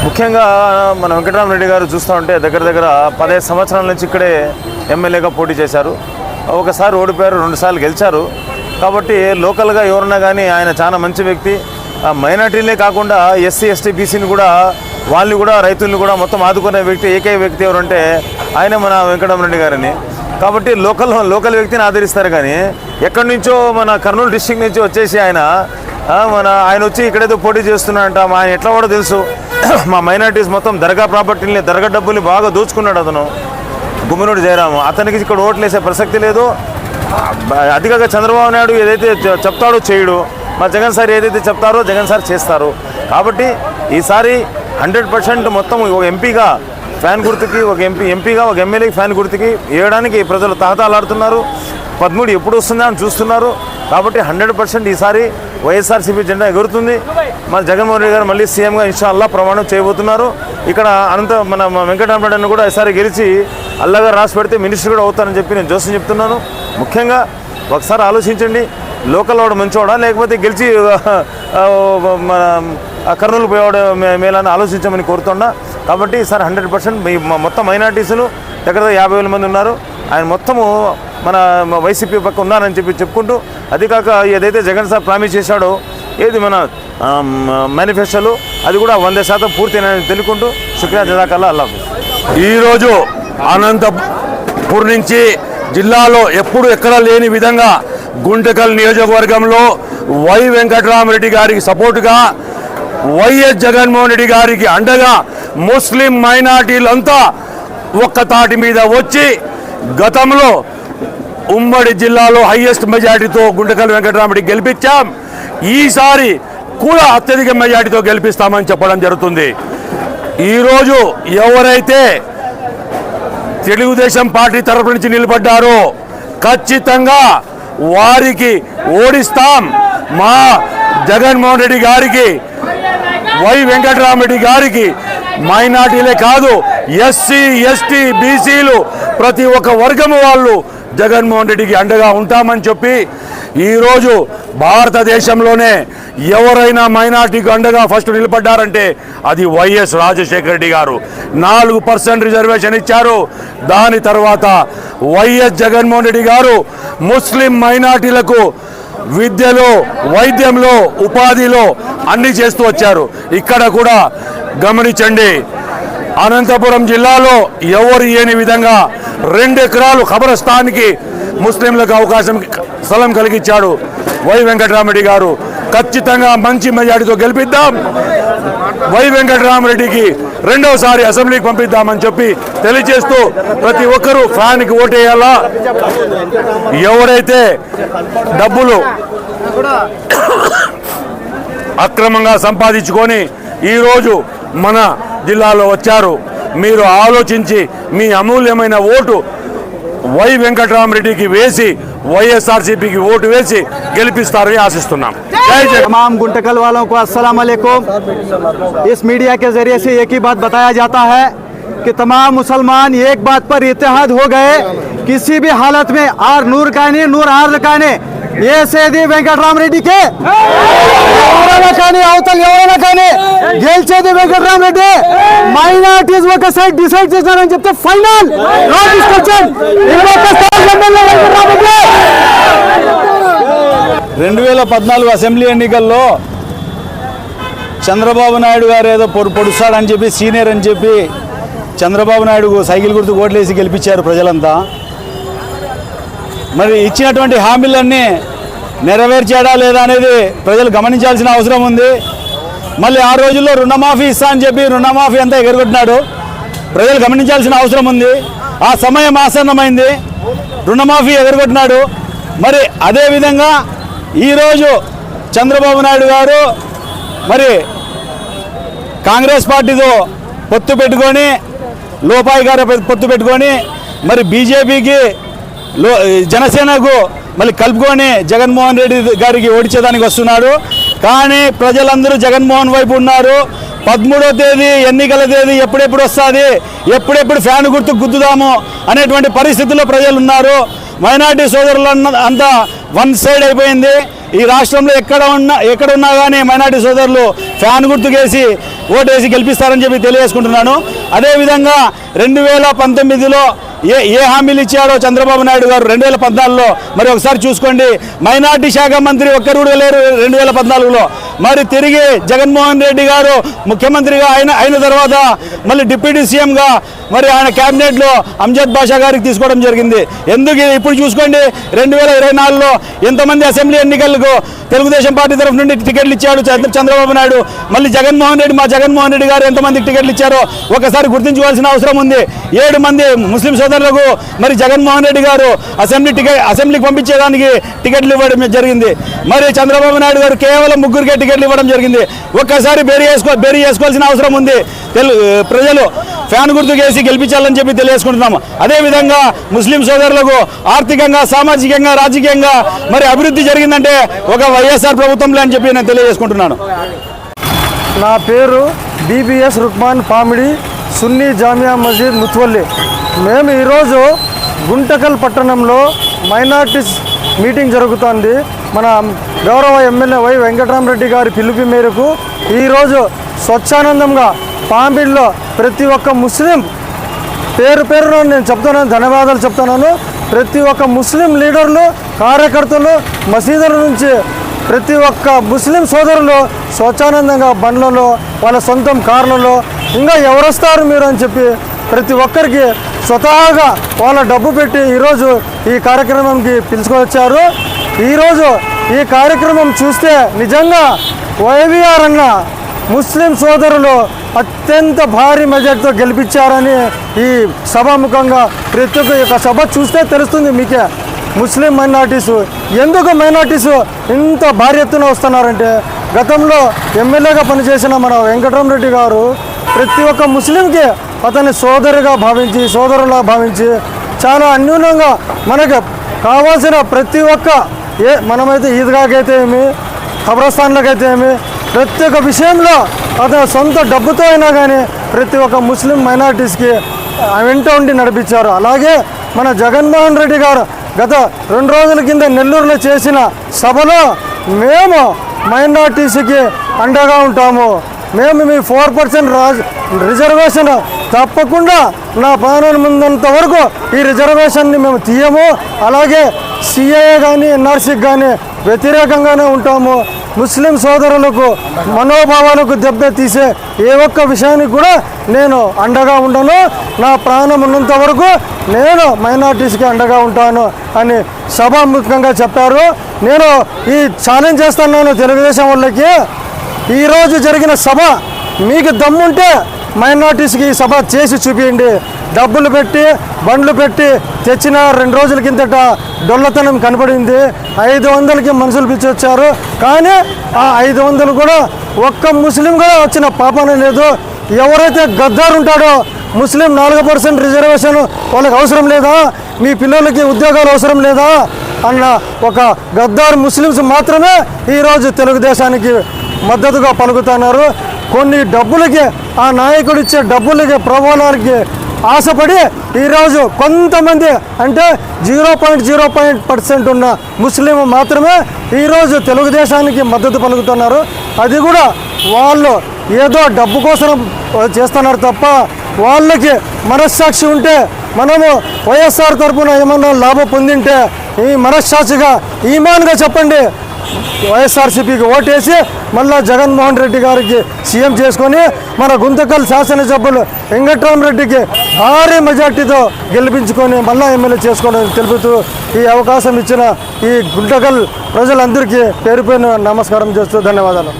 ముఖ్యంగా మన వెంకటరామరెడ్డి గారు చూస్తూ ఉంటే దగ్గర 15 సంవత్సరాల నుంచి ఇక్కడే ఎమ్మెల్యేగా పోటీ చేశారు. ఒకసారి ఓడిపోయారు, 2 సార్లు గెలిచారు. కాబట్టి లోకల్గా ఎవరన్నా కానీ ఆయన చాలా మంచి వ్యక్తి. మైనార్టీలే కాకుండా ఎస్సీ ఎస్టీ బీసీని కూడా వాళ్ళని కూడా రైతుల్ని కూడా మొత్తం ఆదుకునే వ్యక్తి ఏకైక వ్యక్తి ఎవరంటే ఆయన మన వెంకటరామరెడ్డి గారని. కాబట్టి లోకల్ వ్యక్తిని ఆదరిస్తారు. కానీ ఎక్కడి నుంచో మన కర్నూలు డిస్టిక్ నుంచి వచ్చేసి ఆయన వచ్చి ఇక్కడేదో పోటీ చేస్తున్నాడంట. ఆయన ఎట్లా కూడా తెలుసు. మా మైనార్టీస్ మొత్తం దర్గా ప్రాపర్టీని దర్గా డబ్బుల్ని బాగా దోచుకున్నాడు అతను, గుమ్మనూరు జయరాము. అతనికి ఇక్కడ ఓట్లు వేసే ప్రసక్తి లేదు. అధికంగా చంద్రబాబు నాయుడు ఏదైతే చెప్తాడో చేయడు, మా జగన్ సార్ ఏదైతే చెప్తారో జగన్ సార్ చేస్తారు. కాబట్టి ఈసారి 100% మొత్తం ఒక ఎంపీగా ఫ్యాన్ గుర్తుకి, ఒక ఎంపీగా ఒక ఎమ్మెల్యేకి ఫ్యాన్ గుర్తుకి వేయడానికి ప్రజలు తహతలాడుతున్నారు. 13 ఎప్పుడు వస్తుందా అని చూస్తున్నారు. కాబట్టి 100% ఈసారి వైఎస్ఆర్సీపీ జెండా ఎగురుతుంది. మన జగన్మోహన్ రెడ్డి గారు మళ్ళీ సీఎంగా ఇన్షాల్లా ప్రమాణం చేయబోతున్నారు. ఇక్కడ మన వెంకటరామరెడ్డిని కూడా ఈసారి గెలిచి అల్లగా రాసి పెడితే మినిస్టర్ కూడా అవుతారని చెప్పి నేను జోస్యం చెప్తున్నాను. ముఖ్యంగా ఒకసారి ఆలోచించండి, లోకల్ వాడు మంచివాడా లేకపోతే గెలిచి మన కర్నూలు పోయేవాడు మేలని ఆలోచించమని కోరుతున్నా. కాబట్టి ఈసారి 100% మొత్తం మైనార్టీసులు దగ్గర 50,000 మంది ఉన్నారు. ఆయన మొత్తము మన వైసీపీ పక్క ఉన్నారని చెప్పుకుంటూ, అది కాక ఏదైతే జగన్ సార్ ప్రామిస్ చేశాడో ఏది మన మేనిఫెస్టోలు అది కూడా 100% పూర్తయినని తెలుపుకుంటూ శుక్రియా జజాకల్లా అల్లాహ్. ఈరోజు అనంతపూర్ నుంచి జిల్లాలో ఎప్పుడు ఎక్కడా లేని విధంగా గుంటకల్ నియోజకవర్గంలో వై వెంకటరామరెడ్డి గారికి సపోర్టుగా, వైఎస్ జగన్మోహన్ రెడ్డి గారికి అండగా ముస్లిం మైనార్టీలంతా ఒక్క తాటి మీద వచ్చి గతంలో ఉమ్మడి జిల్లాలో హైయెస్ట్ మెజార్టీతో గుంటకల్ వెంకటరామరెడ్డి గెలిపించాం. ఈసారి కూడా అత్యధిక మెజార్టీతో గెలిపిస్తామని చెప్పడం జరుగుతుంది. ఈరోజు ఎవరైతే తెలుగుదేశం పార్టీ తరఫు నుంచి నిలబడ్డారో ఖచ్చితంగా వారికి ఓడిస్తాం. మా జగన్మోహన్ రెడ్డి గారికి, వై వెంకటరామరెడ్డి గారికి మైనార్టీలే కాదు ఎస్సీ ఎస్టీ బీసీలు ప్రతి ఒక్క వర్గము వాళ్ళు జగన్మోహన్ రెడ్డికి అండగా ఉంటామని చెప్పి ఈరోజు భారతదేశంలోనే ఎవరైనా మైనార్టీకి అండగా ఫస్ట్ నిలబడ్డారంటే అది వైఎస్ రాజశేఖర రెడ్డి గారు. 4% రిజర్వేషన్ ఇచ్చారు. దాని తర్వాత వైఎస్ జగన్మోహన్ రెడ్డి గారు ముస్లిం మైనార్టీలకు విద్యలో, వైద్యంలో, ఉపాధిలో అన్ని చేస్తూ వచ్చారు. ఇక్కడ కూడా గమనించండి, అనంతపురం జిల్లాలో ఎవరు ఏని విధంగా 2 ఎకరాలు ఖబరస్థాన్కి ముస్లింలకు అవకాశం స్థలం కలిగించాడు వై వెంకటరామరెడ్డి గారు. ఖచ్చితంగా మంచి మెజార్టీతో గెలిపిద్దాం. వై వెంకటరామరెడ్డికి రెండోసారి అసెంబ్లీకి పంపిద్దామని చెప్పి తెలియజేస్తూ ప్రతి ఒక్కరూ ఫ్యాన్కి ఓటేయాలా. ఎవరైతే డబ్బులు అక్రమంగా సంపాదించుకొని ఈరోజు మన జిల్లాలో వచ్చారు, మీరు ఆలోచించి మీ అమూల్యమైన ఓటు వై వెంకటరామరెడ్డికి వేసి వైఎస్ఆర్సీపీకి ఓటు వేసి గెలిపిస్తారని ఆశిస్తున్నాం. तमाम गुंटकल वालों को अस्सलाम वालेकुम। इस मीडिया के जरिए से एक ही बात बताया जाता है कि तमाम मुसलमान एक बात पर इत्तेहाद हो गए, किसी भी हालत में आर नूर काने नूर आर काने ये सेदी వెంకటరామరెడ్డి के గెలిచేది వెంకటరామరెడ్డి. మైనారిటీస్ ఒక సైడ్ డిసైడ్ చేశారని చెప్తే ఫైనల్ 2014 అసెంబ్లీ ఎన్నికల్లో చంద్రబాబు నాయుడు గారు ఏదో పొడుస్తాడని చెప్పి, సీనియర్ అని చెప్పి చంద్రబాబు నాయుడు సైకిల్ గుర్తు ఓట్లేసి గెలిపించారు ప్రజలంతా. మరి ఇచ్చినటువంటి హామీలన్నీ నెరవేర్చాడా లేదా అనేది ప్రజలు గమనించాల్సిన అవసరం ఉంది. మళ్ళీ ఆ రోజుల్లో రుణమాఫీ ఇస్తా అని చెప్పి రుణమాఫీ అంతా ఎగరగొట్టినాడు. ప్రజలు గమనించాల్సిన అవసరం ఉంది. ఆ సమయం ఆసన్నమైంది, రుణమాఫీ ఎగరగొట్టినాడు. మరి అదేవిధంగా ఈరోజు చంద్రబాబు నాయుడు గారు మరి కాంగ్రెస్ పార్టీతో పొత్తు పెట్టుకొని, లోపాయి గారు పొత్తు పెట్టుకొని మరి బీజేపీకి జనసేనకు మళ్ళీ కలుపుకొని జగన్మోహన్ రెడ్డి గారికి ఓడించేదానికి వస్తున్నాడు. కానీ ప్రజలందరూ జగన్మోహన్ వైపు ఉన్నారు. 13వ తేదీ ఎన్నికల తేదీ ఎప్పుడెప్పుడు వస్తుంది, ఎప్పుడెప్పుడు ఫ్యాన్ గుర్తు గుద్దుదాము అనేటువంటి పరిస్థితుల్లో ప్రజలు ఉన్నారు. మైనార్టీ సోదరులు అంతా వన్ సైడ్ అయిపోయింది. ఈ రాష్ట్రంలో ఎక్కడ ఉన్నా కానీ మైనార్టీ సోదరులు ఫ్యాన్ గుర్తుకేసి ఓటేసి గెలిపిస్తారని చెప్పి తెలియజేసుకుంటున్నాను. అదేవిధంగా 2019లో ఏ హామీలు ఇచ్చాడో చంద్రబాబు నాయుడు గారు 2014లో మరి ఒకసారి చూసుకోండి. మైనార్టీ శాఖ మంత్రి ఒక్కరు కూడా లేరు 2014లో. మరి తిరిగి జగన్మోహన్ రెడ్డి గారు ముఖ్యమంత్రిగా అయిన తర్వాత మళ్ళీ డిప్యూటీ సీఎంగా మరి ఆయన క్యాబినెట్లో అంజద్ బాషా గారికి తీసుకోవడం జరిగింది. ఎందుకు ఇప్పుడు చూసుకోండి 2024లో ఎంతమంది అసెంబ్లీ ఎన్నికలకు తెలుగుదేశం పార్టీ తరఫు నుండి టికెట్లు ఇచ్చాడు చంద్రబాబు నాయుడు. మళ్ళీ మా జగన్మోహన్ రెడ్డి గారు ఎంతమంది టికెట్లు ఇచ్చారో ఒకసారి గుర్తించుకోవాల్సిన అవసరం ఉంది. 7 మంది ముస్లిం సోదరులకు మరి జగన్మోహన్ రెడ్డి గారు అసెంబ్లీకి పంపించేదానికి టికెట్లు ఇవ్వడం జరిగింది. మరి చంద్రబాబు నాయుడు గారు కేవలం 3 టికెట్లు ఇవ్వడం జరిగింది. ఒక్కసారి బేరీ చేసుకోవాల్సిన అవసరం ఉంది. ప్రజలు ఫ్యాన్ గుర్తుకేసి గెలిపించాలని చెప్పి తెలియజేసుకుంటున్నాము. అదేవిధంగా ముస్లిం సోదరులకు ఆర్థికంగా, సామాజికంగా, రాజకీయంగా మరి అభివృద్ధి జరిగిందంటే ఒక వైఎస్ఆర్ ప్రభుత్వంలో అని చెప్పి నేను తెలియజేసుకుంటున్నాను. నా పేరు బీబీఎస్ రుక్మాన్ పామిడి, సున్నీ జామియా మస్జిద్ ముత్వల్లి. మేము ఈరోజు గుంటకల్ పట్టణంలో మైనార్టీస్ మీటింగ్ జరుగుతోంది. మన గౌరవ ఎమ్మెల్యే వై వెంకటరామరెడ్డి గారి పిలుపు మేరకు ఈరోజు స్వచ్ఛానందంగా పామిడిలో ప్రతి ఒక్క ముస్లిం పేరున నేను చెప్తున్నాను, ధన్యవాదాలు చెప్తున్నాను. ప్రతి ఒక్క ముస్లిం లీడర్లు, కార్యకర్తలు, మసీదుల నుంచి ప్రతి ఒక్క ముస్లిం సోదరులు స్వచ్ఛానందంగా బండ్లలో, వాళ్ళ సొంతం కార్లలో ఇంకా ఎవరొస్తారు మీరు అని చెప్పి ప్రతి ఒక్కరికి స్వతహాగా వాళ్ళ డబ్బు పెట్టి ఈరోజు ఈ కార్యక్రమంకి పిలుచుకొచ్చారు. ఈరోజు ఈ కార్యక్రమం చూస్తే నిజంగా వైవిఆర్ అన్న ముస్లిం సోదరులు అత్యంత భారీ మెజార్టీతో గెలిపించారని ఈ సభాముఖంగా ప్రతి ఒక్క సభ చూస్తే తెలుస్తుంది మీకే. ముస్లిం మైనార్టీసు ఎందుకు ఇంత భారీ ఎత్తున వస్తున్నారంటే గతంలో ఎమ్మెల్యేగా పనిచేసిన మన వెంకటరామరెడ్డి గారు ప్రతి ఒక్క ముస్లింకి అతన్ని సోదరులా భావించి చాలా అన్యూనంగా మనకు కావాల్సిన ప్రతి ఒక్క మనమైతే ఈద్గాకైతే ఏమి, ఖబరస్థాన్లకైతే ఏమి, ప్రతి ఒక్క విషయంలో అతని సొంత డబ్బుతో అయినా కానీ ప్రతి ఒక్క ముస్లిం మైనార్టీస్కి వెంట ఉండి నడిపించారు. అలాగే మన జగన్మోహన్ రెడ్డి గారు గత 2 రోజుల కింద నెల్లూరులో చేసిన సభలో మేము మైనార్టీస్కి అండగా ఉంటాము, మేము మీ 4% రిజర్వేషన్ తప్పకుండా నా ప్రాణం ముందంత వరకు ఈ రిజర్వేషన్ని మేము తీయము, అలాగే సిఏఏ కానీ ఎన్ఆర్సీకి కానీ వ్యతిరేకంగానే ఉంటాము, ముస్లిం సోదరులకు మనోభావాలకు దెబ్బతీసే ఏ ఒక్క విషయానికి కూడా నేను అండగా ఉండను, నా ప్రాణం ఉన్నంత వరకు నేను మైనార్టీస్కి అండగా ఉంటాను అని సభాముఖంగా చెప్పారు. నేను ఈ ఛాలెంజ్ చేస్తున్నాను తెలుగుదేశం వాళ్ళకి, ఈరోజు జరిగిన సభ మీకు దమ్ముంటే మైనార్టీస్కి ఈ సభ చేసి చూపించండి. డబ్బులు పెట్టి బండ్లు పెట్టి తెచ్చిన 2 రోజుల కిందట డొల్లతనం కనబడింది. 500కి మనుషులు పిలిచొచ్చారు, కానీ ఆ 500 కూడా ఒక్క ముస్లిం కూడా వచ్చిన పాపనే లేదు. ఎవరైతే గద్దారు ఉంటాడో ముస్లిం 4% రిజర్వేషన్ వాళ్ళకి అవసరం లేదా, మీ పిల్లలకి ఉద్యోగాలు అవసరం లేదా అన్న ఒక గద్దారు ముస్లిమ్స్ మాత్రమే ఈరోజు తెలుగుదేశానికి మద్దతుగా పలుకుతున్నారు. కొన్ని డబ్బులకి ఆ నాయకుడు ఇచ్చే డబ్బులకి ప్రబోధాలకి ఆశపడి ఈరోజు కొంతమంది అంటే 0.0% ఉన్న ముస్లిం మాత్రమే ఈరోజు తెలుగుదేశానికి మద్దతు పలుకుతున్నారు. అది కూడా వాళ్ళు ఏదో డబ్బు కోసం చేస్తున్నారు తప్ప వాళ్ళకి మనస్సాక్షి ఉంటే, మనము వైఎస్ఆర్ తరఫున ఏమన్నా లాభం పొందింటే ఈ మనస్సాక్షిగా ఈమాన్గా చెప్పండి, వైఎస్ఆర్సీపీకి ఓటేసి మళ్ళా జగన్మోహన్ రెడ్డి గారికి సీఎం చేసుకొని మన గుంతకల్ శాసనసభ్యులు వెంకటరామరెడ్డికి భారీ మెజార్టీతో గెలిపించుకొని మళ్ళా ఎమ్మెల్యే చేసుకోవడం తెలుపుతూ ఈ అవకాశం ఇచ్చిన ఈ గుంతకల్ ప్రజలందరికీ పేరు నమస్కారం చేస్తూ ధన్యవాదాలు.